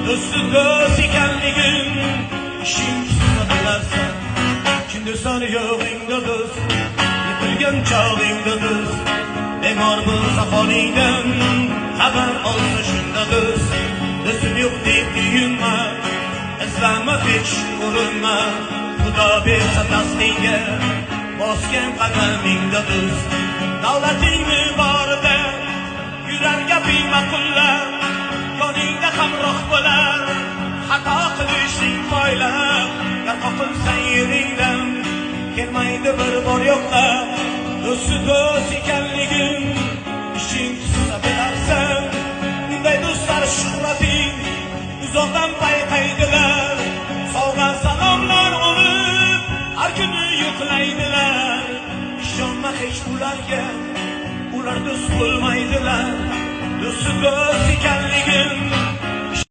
do'sti do'st ekanligin ishing tushsa bilarsan. Hindiston yo'g'ingda do'st, yiqilgan chog'ingda do'st, bemor bo'lsa holingdan xabar olsa shunda do'st. Do'stim yo'q deb kuyinma, izlanma hech urinma, Xudo bersa tasdinga bosgan qadamingda do'st. Davlatingni borida yurar gaping ma'qullar, yoningda hamroh bo'lar, xato qilishing moylab, gar qoqilsang yeringdan kelmaydi bir bor yo'qlab. Do'sti do'st ekanligin ishing tushsa bilarsan, unday do'stlar shuhrating uzoqdan payqaydilar. Sovg'a salomlar olib har kuni yo'qlaydilar. Ishonma hech ularga, ular do'st bo'lmaydilar. Do'sti do'st ekanligin